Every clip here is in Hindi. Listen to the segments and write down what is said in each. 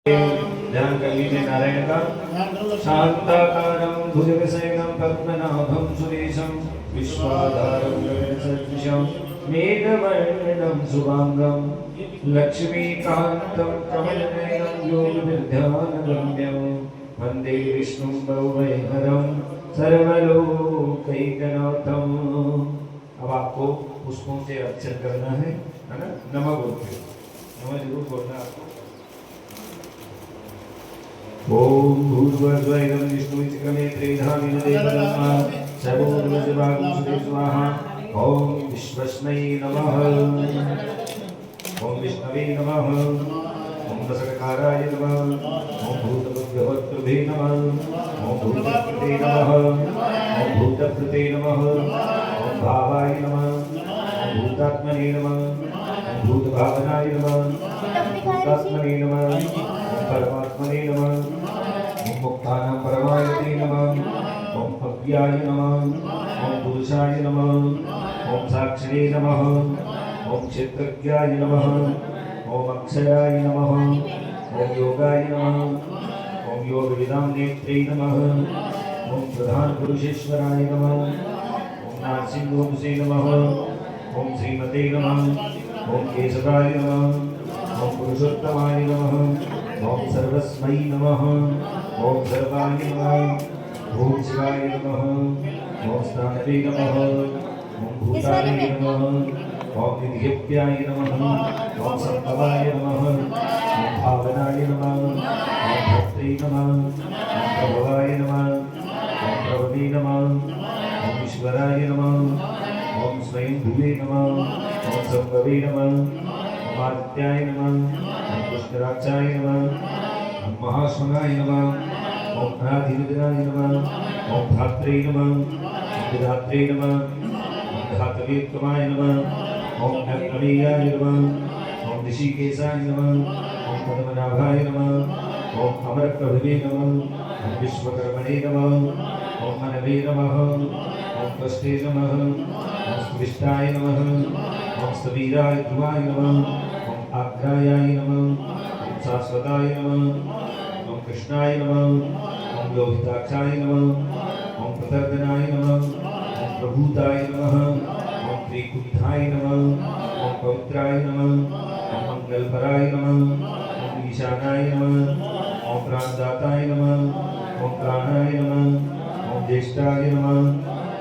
ध्यान कर लीजिए नारायण का। शांताकारं भुजगशयनं पद्मनाभं सुरेशं विश्वाधारं गगनसदृशं मेघवर्णं शुभांगं लक्ष्मीकान्तं कमलनयनं योगनिर्ध्यानगम्यं वन्दे विष्णुं भवभयहरं सर्वलोकैकनाथम्। अब आपको पुष्पों से अर्चन करना है ना? नमः बोलते नमः जरूर बोलना आपको। ओम भूर्भुवस्वैनं विष्णुविक्रमे त्रिधामेन देवतमा सर्वोर्वजवागुंसुते स्वाहा। ओम विश्वस्मै नमः। ओम विष्णवे नमः। ओम दशककाराय नमः। ओम भूतभव्यवक्तृभे नमः। ओम भूतकृते नमः। ओम भूतकृते नमः। ओम भावाय नमः। ओम भूतात्मने नमः। ओम भूतभावनाय नमः। भूतात्मने नमः। परमात्मने नमः। ओम मुक्तानां परमायते नमः। ओम अव्याय नमः। ओम पुरुषाय नमः। ओम साक्षिणे नमः। ओम क्षेत्रज्ञाय नमः। ओम अक्षयाय नमः। ओम योगाय नमः। ओम योगविदां नेत्रे नमः। ओम प्रधान पुरुषेश्वराय नमः। ओम नारसिंहोंसे नमः। ओम श्रीमते नमः। ओम केशवाय नमः। ओम पुरुषोत्तमाय नमः। ओम सर्वस्मै नमः। ओम सर्वाय नमः। ओम शिवाय नमः। ओम स्थानवे नमः। ओम भूताय नमः। ओम निधिभ्याय नमः। ओम संभवाय नमः। ओम भावनाय नमः। ओम भक्ते नमः। ओम प्रभवाय नमः। ओम प्रभवे नमः। ओम ईश्वराय नमः। ओम स्वयंभुवे नमः। ओम संभवे नमः। ओम आदित्याय नमः। ओम पुष्कराक्षाय नमः। ओम महाश्वनाय नमः। ओम अनाधिविद्राय नमः। ओम धात्रे नमः। ओम विधात्रे नमः। ओम धातवेत्तमाय नमः। ओम अग्नियाय नमः। ओम ऋषिकेशाय नमः। ओम पद्मनाभाय नमः। ओम अमरप्रभवे नमः। ओम विश्वकर्मणे नमः। ओम मनवे नमः। ओम कष्टे नमः। ओम स्पृष्टाय नमः। ओम स्तवीराय ध्रुवाय नमः। ओम आग्रायाय नमः। ओम शाश्वताय नमः। ओम कृष्णाय नमः। ओम लोहिताक्षाय नमः। ओम प्रतर्दनाय नमः। ओम प्रभूताय नमः। ओम त्रिकुठाय नमः। ओम पवित्राय नमः। ओम मंगलपराय नमः। ओम ईशानाय नमः। ओम प्राणदाताय नमः। ओम प्राणाय नमः। ओम ज्येष्ठाय नमः।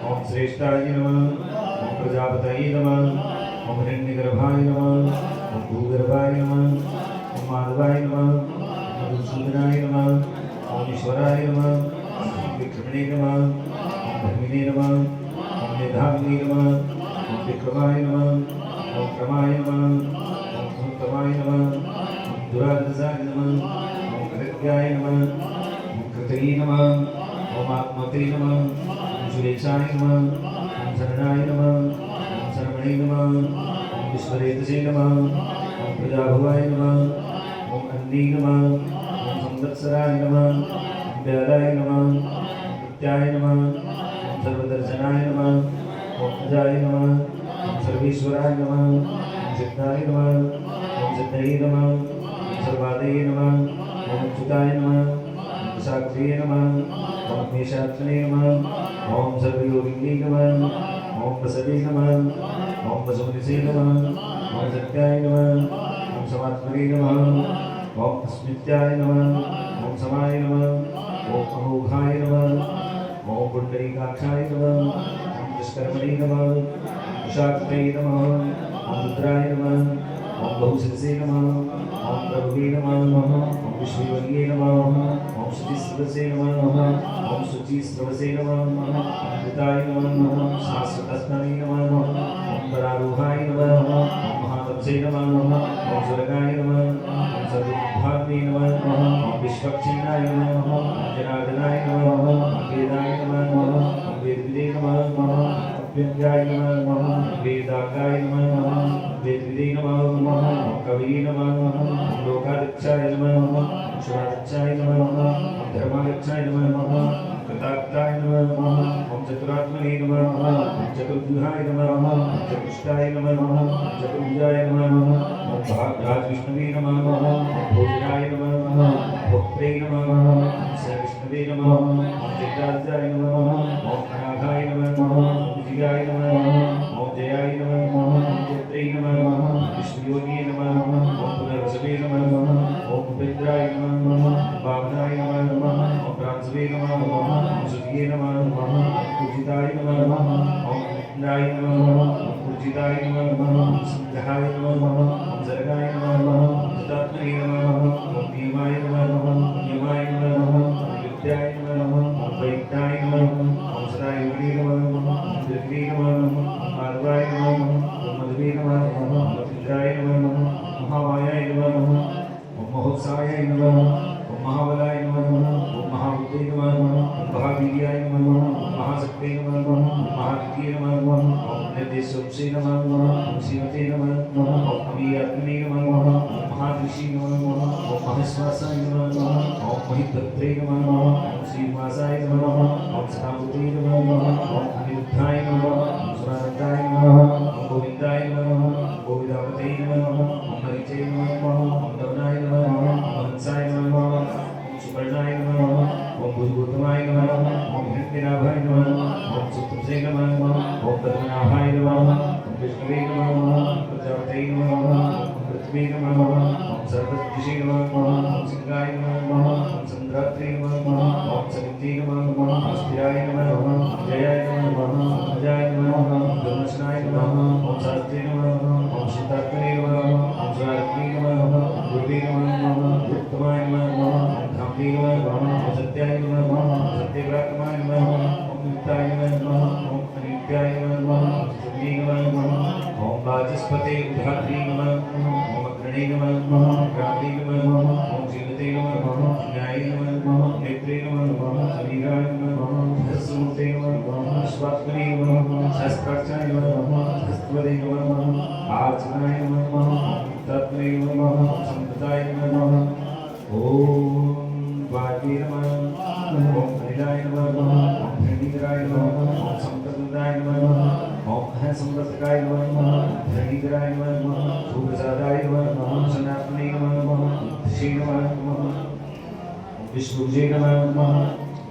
ओम श्रेष्ठाय नमः। ओम प्रजापतये नमः। ओम हिरण्यगर्भाय नमः। ओम भूगर्भाय नमः। ओम माधवाय नमः। ओम मधुसूदनाय नमः। ओम ईश्वराय नमः। ओम विक्रमणे नमः। ओम धर्मिणे नमः। ओम मेधाविने नमः। ओम विक्रमाय नमः। ओम क्रमाय नमः। ओम धूतमाय नमः। ओम दुरादशाय नमः। ओम कृतज्ञाय नमः। ओम कृतये नमः। ओम आत्मते नमः। ओम सुरेशाय नमः। ओम शरणाय नमः। ओम शरवणे नमः। ओम विश्वरेतसे नमः। ओम प्रजाभवाय नमः। ओम अन्ने नमः। ओम संवत्सराय नमः। ओम व्यालाय नमः। ओम प्रत्याय नमः। ओम सर्वदर्शनाय नमः। ओम अजाय नमः। ओम सर्वेश्वराय नमः। ओम सिद्धाय नमः। ओम सिद्धये नमः। ओम सर्वादये नमः। ओम अच्युताय नमः। ओम साक्षिये नमः। ओम मेषाक्षणे नमः। ओम सर्वयोगिने नमः। ओम प्रसवे नमः। ओम वसुमतिसे नमः। ओम सत्याय नमः। ओम समात्मने नमः। ओम अस्मित्याय नमः। ओम समाय नमः। ओम अमोघाय नमः। ओम पुंडरीकाक्षाय नमः। ओम विश्वकर्मणे नमः। ओम शाक्ते नमः। ओम रुद्राय नमः। ओम बहुशिरसे नमः। ओम प्रभवे नमः। ओम विश्ववर्ये नमः। ओम शुचिस्रवसे नमः। ओम शुचिस्रवसे नमः। ओम कृताय नमः। शाश्वतस्मने नमः। ओम परारूहाय नमः। ओम महातपसे नमः। ओम स्वर्गाय नमः। ओम सर्वभावे नमः। ओम विश्वक्षेणाय नमः। ओम जनार्दनाय नमः। ओम वेदाय नमः। ओम वेदविदे नमः। ओम अभ्यंगाय नमः। ओम वेदागाय नमः। ओम वेदविदे नमः। ओम कवये नमः। ओम लोकाध्यक्षाय नमः। ओम शिवाध्यक्षाय नमः। ओम धर्माध्यक्षाय नमः। ओम कृतार्थाय नमः। ओम चतुरात्मने नमः। ओम चतुर्भुजाय नमः। ओम चतुष्टाय नमः। ओम चतुर्भुजाय नमः। ओम भागराज विष्णवे नमः। ओम भोजनाय नमः। पेन्द्राय नमः भावनाय नमः ओम प्रांशवे नमः ओम सुधिये नमः ओम पूजिताय नमः ओम इंद्राय नमः ओम पूजिताय नमः ओम संध्याय नमः ओम जरगाय नमः ओम दत्तात्मने नमः ओम नियमाय नमः नियमाय नमः ओम विद्याय नमः ओम वैद्याय नमः ओम सदायुगे नमः ओम दीर्घे नमः ओम आर्वाय नमः ओम मधुवे नमः ओम इंद्राय नमः महामायाय नमः ओम महोत्साय नमः ओम महाबलाय नमः ओम महाबुद्धे नमः ओम महावीर्याय नमः ओम महाशक्ते नमः ओम महाविद्ये नमः ओम निर्देशोपसे नमः ओम शिवते नमः ओम अभियात्मने नमः ओम महाऋषि नमः ओम महेश्वासाय नमः ओम महिभद्रे नमः ओम श्रीनिवासाय नमः ओम सदामुते नमः ओम अनिरुद्धाय नमः ओम सुरानंदाय नमः ओम गोविंदाय नमः ओम गोविदावते नमः ओम हरिचे नमः ओम दवनाय नमः ओम हंसाय नमः ओम सुपर्णाय नमः ओम भूतगौतमाय नमः ओम हिरण्यनाभाय नमः ओम सुतुसे नमः ओम पद्मनाभाय नमः ओम विष्णुवे नमः ओम प्रजापते नमः ओम पृथ्वी नमः ओम सर्वज्ञ नमः ओम सिंहाय नमः ओम संध्रात्रे नमः ओम सवित्रे नमः ओम स्थिराय नमः ओम जयाय नमः ओम अजाय नमः ओम धर्मशनाय नमः ओम शास्त्रे नमः ओम सिद्धात्मने नमः ओम स्वात्मने नमः ओम गुरुवे नमः ओम उत्तमाय नमः ओम धामने नमः ओम सत्याय नमः ओम सत्यव्रातमाय नमः ओम नित्याय नमः ओम अनित्याय नमः ओम सुखी नमः ओम वाचस्पते उद्धात्री नमः ओम अग्रणे नमः ओम क्रांति नमः ओम जीवते नमः ओम न्याय नमः नेत्रे नमः शरीराय नमः सहस्रमूर्ते नमः स्वात्मने नमः सहस्राक्षाय नमः सहस्रपदे नमः आर्चनाय नमः तत्त्वे नमः संपदाय नमः ओम वागे नमः ओम हरिलाय नमः ओम धरणीधराय नमः ओम संप्रदाय नमः ओम है संप्रदाय नमः धरणीधराय नमः सुप्रसादाय नमः सनातने नमः श्री नमः विष्णुजे नमः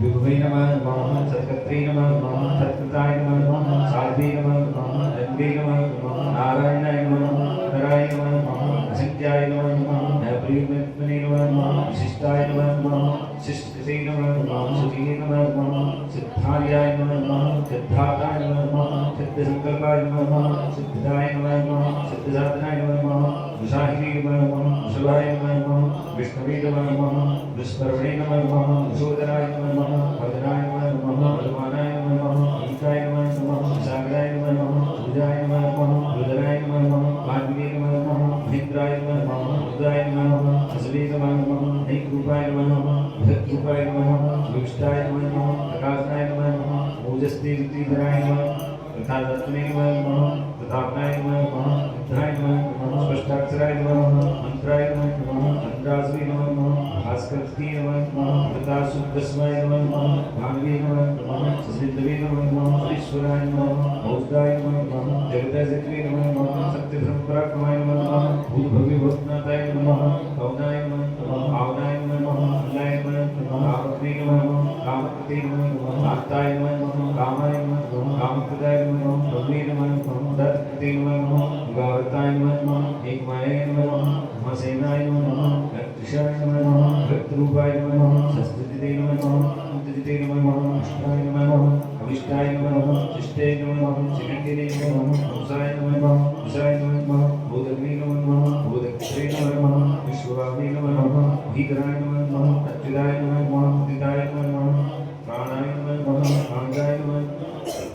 विभुवे नमः सत्कर्त्रे नमः सत्कृताय नमः साध्वे नमः दंडे नमः नारायणाय नमः नराय नमः असंख्याय नमः प्रियमेत्मने नमः विशिष्टाय नमः शिष्टते नमः सुखिने नमः सिद्धार्याय नमः सिद्धार्थाय नमः सिद्धसंकल्पाय नमः सिद्धाय नमः सिद्धसाधनाय नमः विशाहिने नमः शिवाय नमः विष्णवे नमः विस्मरणे नमः विशोधराय नमः वदनाय नमः वदमानाय नमः ईकाय नमः सागराय नमः सुजाय नमः रुद्राय नमः वाग्वे नमः महेन्द्राय नमः रुद्राय नमः असवे नमः ऐक्रूपाय नमः भक्तरूपाय नमः विष्टाय नमः प्रकाशनाय नमः ओजस्ते विद्युधराय नमः तथात्मने नमः तथात्माय नमः बुद्धाय नमः स्पष्टाक्षराय नमः मंत्राय नमः मंत्रासवे नमः भास्करस्ते नमः प्रकाशुद्धस्माय नमः भागवे नमः ससिद्धवे नमः ईश्वराय नमः औषधाय नमः जगदजत्वे नमः सत्यधर्मपराक्रमाय नमः भूतभव्य भूतनाथाय नमः कौनाय नमः आवनाय नमः अल्लाय नमः कामत्वे नमः कामकृते नमः कांताय नमः कामाय नमः कामप्रदाय नमः भव्ये नमः दत्ते नमः गावताय नमः एकमाय नमः मसेनाय नमः कृष्णाय नमः भक्तरूपाय नमः संस्कृतिते नमः मुक्तिते नमः अष्टाय नमः अविष्टाय नमः शिष्टे नमः शिखंडिने नमः हंसाय नमः विषाय नमः बोधग्ने नमः बोधक्षे नमः विश्ववावे नमः भीकराय नमः अच्युताय नमः मुदिताय नमः प्राणाय नमः प्राणाय नमः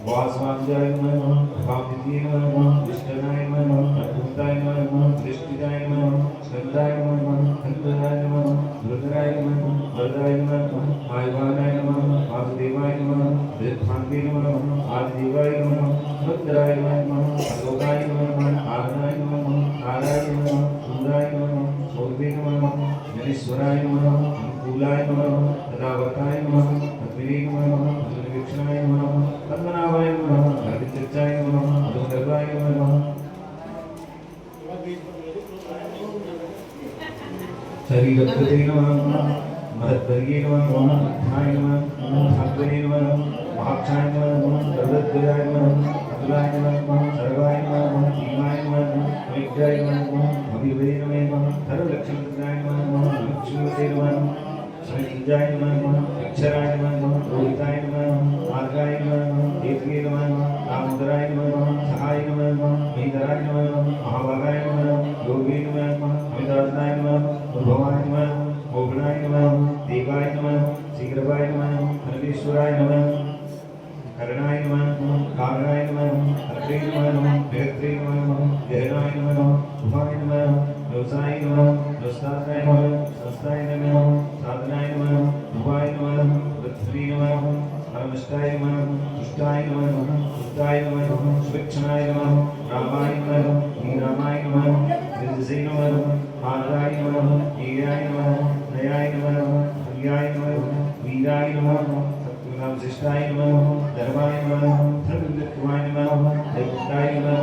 वासवांजाय नमः भावनिधिये नमः विष्णुनाय नमः अद्भुताय नमः दृष्टिदाय नमः स्कंदाय नमः हंसनाय नमः रुद्राय नमः वरदाय नमः आयवानाय नमः वासुदेवाय नमः वृद्धांगे नमः आदिदेवाय नमः रुद्राय नमः अलोकाय नमः आगनाय नमः आराय नमः सुंदराय नमः सौर्वे नमः जनेश्वराय नमः अनुकूलाय नमः तदावताय नमः अद्विने नमः अग्निवीक्षणाय नमः पद्मनाभाय नमः हरिचर्चाय नमः अधोगर्भाय नमः शरीरकृते नमः महद्वर्ये नमः बुद्धाय नमः भाग्वने नमः महाक्षाय नमः सर्वद्वयाय नमः अतुलाय नमः सर्वाय नमः भीमाय नमः अविद्याय नमः अभिवे नमः सर्वलक्षणप्रदाय नमः संजाय नमः अक्षराय नमः रोहिताय नमः मार्गाय नमः हेतवे नमः दामोदराय नमः सहाय नमः महीधराय नमः महाभागाय नमः योगे नमः अमितात्माय नमः उद्भवाय नमः मोघनाय नमः देवाय नमः शीघ्रवाय नमः अनलेश्वराय नमः करणाय नमः कारणाय नमः अत्रे नमः बृहत्रे नमः गहनाय नमः उभाय नमः व्यवसाय नमः व्यवसाय नमः संस्थाय नमः साधनाय नमः उभाय नमः पृथ्वी नमः परमष्टाय नमः तुष्टाय नमः पुष्टाय नमः सुविक्षणाय नमः रामाय नमः मीरामाय नमः निर्जसे नमः मार्गाय नमः वीराय नमः नयाय नमः हव्याय नमः वीराय नमः विशिष्टाय नमः धर्माय नमः धर्मविक्रमाय नमः दैवताय नमः